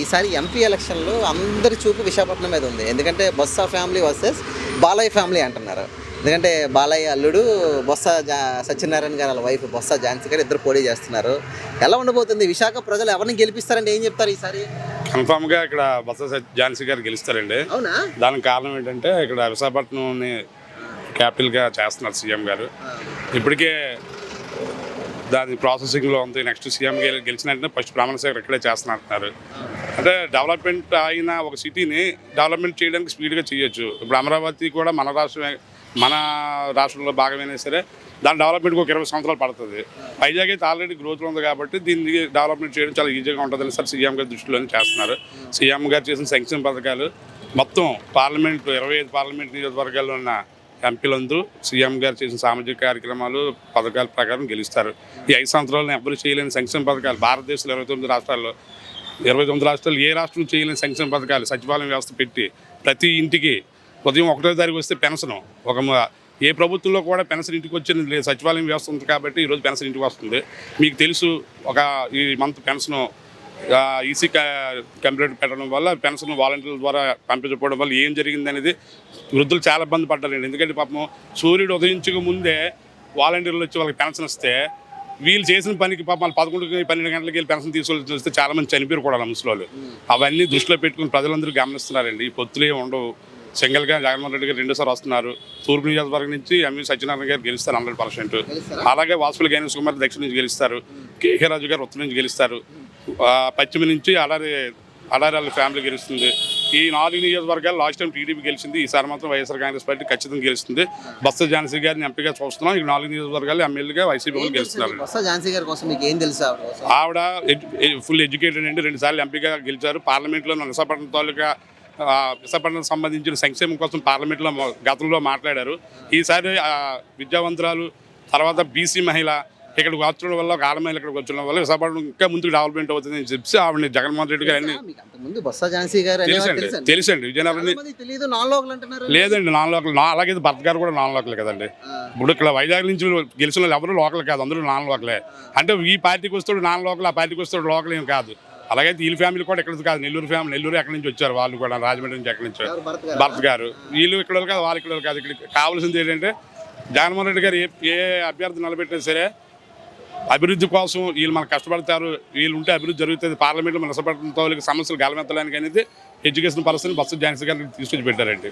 ఈసారి ఎంపీ ఎలక్షన్‌లో అందరి చూపు విశాఖపట్నం మీద ఉంది. ఎందుకంటే Botsa family versus Balayya family అంటున్నారు. ఎందుకంటే బాలయ్య అల్లుడు సత్యనారాయణ గారు వాళ్ళ వైఫ్ బొత్స ఝాన్సీ గారు ఇద్దరు పోటీ చేస్తున్నారు. ఎలా ఉండబోతుంది? విశాఖ ప్రజలు ఎవరిని గెలిపిస్తారంటే ఏం చెప్తారు ఈసారి? కన్ఫామ్గా ఇక్కడ బొత్స ఝాన్సీ గారు గెలుస్తారండి. అవునా? దానికి కారణం ఏంటంటే ఇక్కడ విశాఖపట్నంని క్యాపిటల్గా చేస్తున్నారు సీఎం గారు. ఇప్పటికే దాని ప్రాసెసింగ్లో ఉంది. నెక్స్ట్ సీఎం గెలిచిన వెంటనే ఫస్ట్ ప్రమాణ స్వీకారం ఇక్కడే చేస్తున్నారు. అంటే డెవలప్మెంట్ అయిన ఒక సిటీని డెవలప్మెంట్ చేయడానికి స్పీడ్గా చేయొచ్చు. ఇప్పుడు అమరావతి కూడా మన రాష్ట్రంలో భాగమైనా సరే దాని డెవలప్మెంట్కి ఒక 20 సంవత్సరాలు పడుతుంది. వైజాగ్ అయితే ఆల్రెడీ గ్రోత్లో ఉంది కాబట్టి దీన్ని డెవలప్మెంట్ చేయడం చాలా ఈజీగా ఉంటుందని సార్ సీఎం గారి దృష్టిలోనే చేస్తున్నారు. సీఎం గారు చేసిన సంక్షేమ పథకాలు మొత్తం 25 పార్లమెంట్ నియోజకవర్గాల్లో ఉన్న ఎంపీలందరూ సీఎం గారు చేసిన సామాజిక కార్యక్రమాలు పథకాల ప్రకారం గెలుస్తారు. ఈ 5 సంవత్సరాలను ఎవ్వరు చేయలేని సంక్షేమ పథకాలు భారతదేశంలో 29 రాష్ట్రాల్లో ఏ రాష్ట్రం చేయలేని సంక్షేమ పథకాలు సచివాలయం వ్యవస్థ పెట్టి ప్రతి ఇంటికి ఉదయం 1వ తారీఖు వస్తే పెన్షన్ ఏ ప్రభుత్వంలో కూడా పెన్షన్ ఇంటికి వచ్చింది లేదు. సచివాలయం వ్యవస్థ ఉంది కాబట్టి ఈరోజు పెన్షన్ ఇంటికి వస్తుంది. మీకు తెలుసు ఈ మంత్ పెన్షన్ ఈసీ కంప్యూటర్ పెట్టడం వల్ల పెన్షన్ వాలంటీర్ల ద్వారా పంపించకపోవడం వల్ల ఏం జరిగింది అనేది వృద్ధులు చాలా ఇబ్బంది పడ్డారండి. ఎందుకంటే పాపం సూర్యుడు ఉదయించక ముందే వాలంటీర్లు వచ్చి వాళ్ళకి పెన్షన్ వస్తే వీళ్ళు చేసిన పనికి పాపం వాళ్ళు 11-12 గంటలకి వెళ్ళి పెన్షన్ తీసుకొని వస్తే చాలామంది చనిపోయారు కూడా ముసలోళ్ళు. అవన్నీ దృష్టిలో పెట్టుకుని ప్రజలందరూ గమనిస్తున్నారండి. ఈ పొత్తులు ఏమి ఉండవు. సింగిల్గా జగన్మోహన్ రెడ్డి గారు 2సారి వస్తున్నారు. తూర్పు నియోజకవర్గం నుంచి ఎంవి సత్యనారాయణ గారు గెలుస్తారు 100%. అలాగే వాసుపల్లి గణేష్ కుమార్ దక్షిణ నుంచి గెలుస్తారు. కేకే రాజు గారు ఉత్తరం నుంచి గెలుస్తారు. పశ్చిమ నుంచి అడారి వాళ్ళ ఫ్యామిలీ గెలుస్తుంది. ఈ 4 నియోజకవర్గాలు లాస్ట్ టైం టీడీపీ గెలిచింది. ఈసారి మాత్రం వైఎస్ఆర్ కాంగ్రెస్ పార్టీ ఖచ్చితంగా గెలుస్తుంది. బొత్స ఝాన్సీ గారిని ఎంపీగా చూస్తున్నాం. ఈ 4 నియోజకవర్గాలు ఎమ్మెల్యేగా వైసీపీ గెలుస్తున్నారు. బొత్స ఝాన్సీ గారి కోసం మీకు ఏం తెలుసు? ఆవిడ ఫుల్ ఎడ్యుకేటెడ్ అండి. 2 సార్లు ఎంపీగా గెలిచారు. పార్లమెంట్లో విశాఖపట్నం తాలూకా విశాఖపట్నం సంబంధించిన సంక్షేమం కోసం పార్లమెంట్లో గతంలో మాట్లాడారు. ఈసారి విద్యావంతురాలు తర్వాత బీసీ మహిళ ఇక్కడికి వచ్చడం వల్ల ఒక ఆడమహిళ ఇక్కడికి వచ్చడం వల్ల విశాఖపట్నం ఇంకా ముందుకు డెవలప్మెంట్ అవుతుందని చెప్పి ఆవిడ జగన్మోహన్ రెడ్డి గారు తెలుసండి. విజయనగరం లేదండి నాన్ లోకల్. అలాగే భర్త గారు కూడా నాన్ లోకల్ కదండి. ఇప్పుడు ఇక్కడ వైజాగ్ నుంచి గెలిచిన వాళ్ళు ఎవరు లోకల్ కాదు, అందరూ నాన్ లోకలే. అంటే ఈ పార్టీకి వస్తాడు నాన్ లోకల్, ఆ పార్టీకి వస్తాడు లోకల్ ఏం కాదు. అలాగే వీళ్ళ ఫ్యామిలీ కూడా ఇక్కడ కాదు. నెల్లూరు ఎక్కడి నుంచి వచ్చారు వాళ్ళు కూడా, రాజమండ్రి నుంచి ఎక్కడి నుంచి భర్త గారు. వీళ్ళు ఇక్కడ కాదు, వాళ్ళు ఇక్కడ కాదు. ఇక్కడ కావాల్సింది ఏంటంటే జగన్మోహన్ రెడ్డి గారు ఏ అభ్యర్థి నిలబెట్టినా సరే అభివృద్ధి కోసం వీళ్ళు మనకు కష్టపడతారు. వీళ్ళు ఉంటే అభివృద్ధి జరుగుతుంది. పార్లమెంట్లో మన విశాఖపట్నం సమస్యలు గలమెత్తడానికి అనేది ఎడ్యుకేషన్ పర్సన్ బొత్స ఝాన్సీ గారిని తీసుకొచ్చి పెట్టారండి.